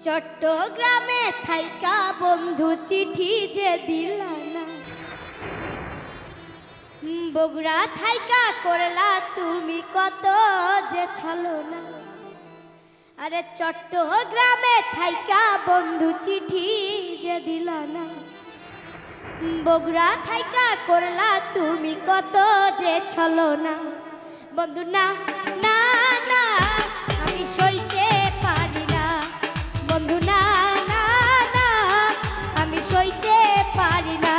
চট্টগ্রামে থাইকা বন্ধু চিঠি যে দিলা না, বগুড়া থাইকা করলা তুমি কত যে ছলনা। আরে চট্টগ্রামে থাইকা বন্ধু চিঠি যে দিলা না, বগুড়া থাইকা করলা তুমি কত যে ছলনা। বন্ধু না না না আমি সইতে পারি না, বন্ধু না না না আমি সইতে পারি না।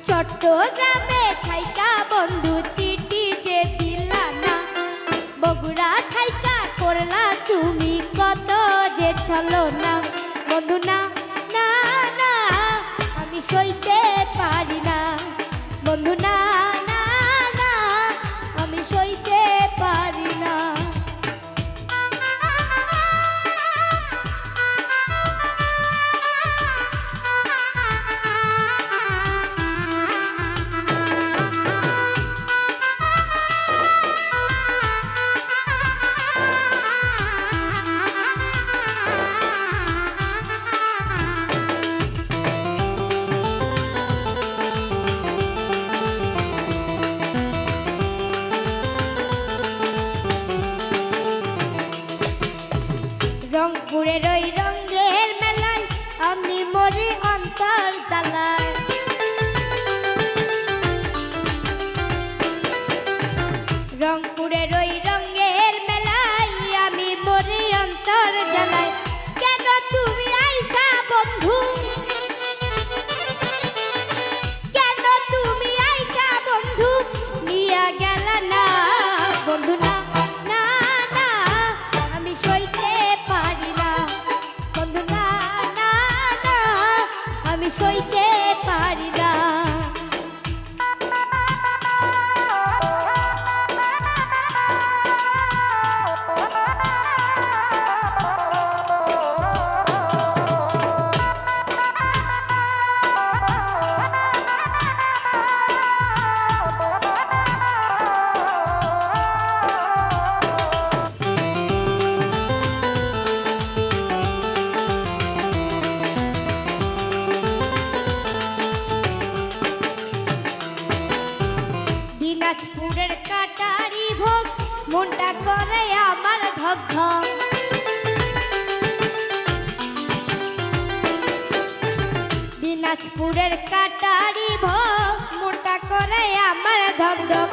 চট্টগ্রামে থাইকা বন্ধু চিঠি যে দিলা না, বগুড়া থাইকা করলা তুমি কত যে ছলনা। বন্ধু না না না আমি সইতে পারি না, বন্ধু না না না আমি সইতে পারি না। রংপুরের ওই রঙের মেলায় আমি মরি অন্তর জ্বালায়। রংপুরের ওই রঙের মেলায় আমি মরি অন্তর জ্বালায়। কেন তুমি আইসা বন্ধু, কেন তুমি আইসা বন্ধু নিয়া গেল না। বন্ধু না না না আমি সইতে পারি না, বন্ধু না না না আমি সইতে পারি না। দিনাজপুরের কাটারি ভোগ মনটা করে আমার ধক ধক। দিনাজপুরের কাটারি ভোগ মনটা করে আমার ধক ধক।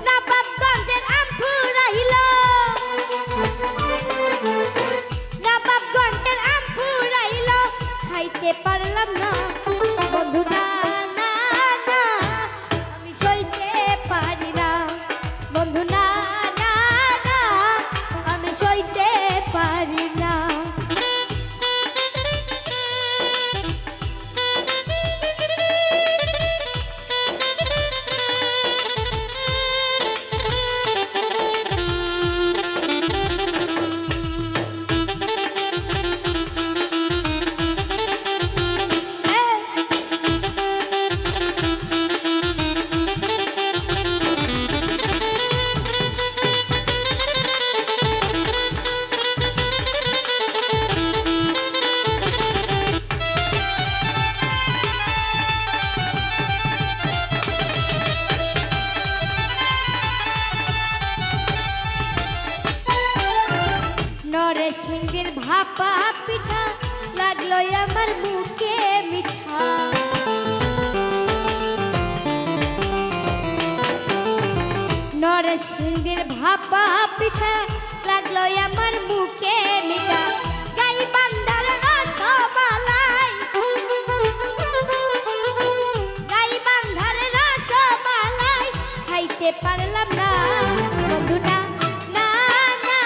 নবাবগঞ্জের আম ফুরাইল, নবাবগঞ্জের আম ফুরাইল খাইতে পারলাম না। বন্ধু না না না আমি সইতে পারি না, বন্ধু না না না আমি সইতে পারি না। নরসিংদীর ভাপা পিঠা লাগলো আমার মুখে মিঠা। নরসিংদীর ভাপা পিঠা লাগলো আমার মুখে মিঠা। গাইবান্ধার রসমালাই, গাইবান্ধার রসমালাই খাইতে পারলাম না। বন্ধু না না না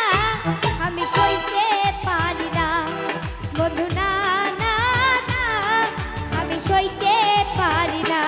আমি সইতে পারি না, বন্ধু না না না আমি সইতে পারি না।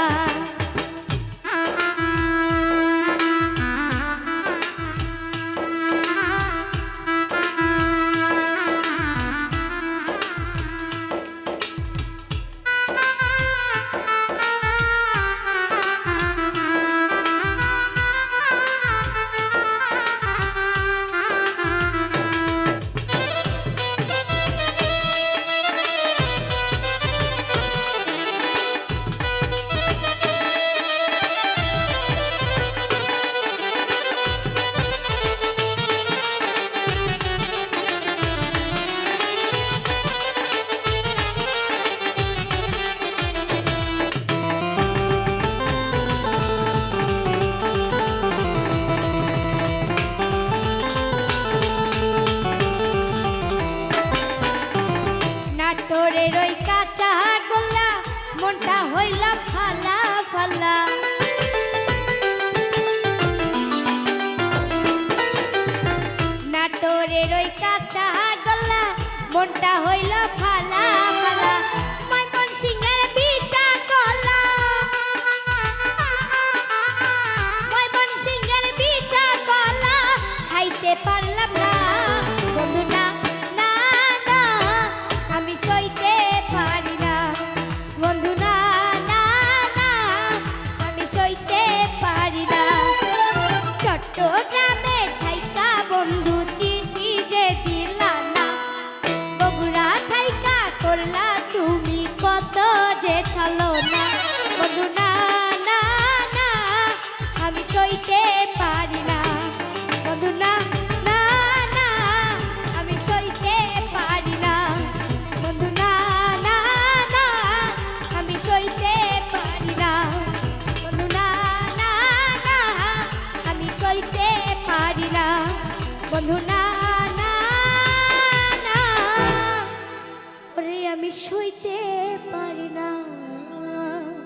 মনটা হইল ফালা ফালা। নাটোরের ওই কাঁচা গলা মনটা হইল ফালা ফালা। ময়মনসিংহের বিচা গলা, ময়মনসিংহের বিচা গলা খাইতে পারলাম না বন্ধু না না না, আমি সইতে পারি না বন্ধু না না না, আমি সইতে পারি না। চট্টগ্রামে থাইকা বন্ধু চিঠি যে দিলা না, বগুড়া থাইকা করলা তুমি কত যে ছলো না বন্ধু না না না, আমি সইতে পারি না বন্ধু না না না, আমি সইতে পারি না বন্ধু না না না, আমি সইতে পারি না বন্ধু না না না, আমি সইতে পারি না বন্ধু না না না, ওরে আমি সইতে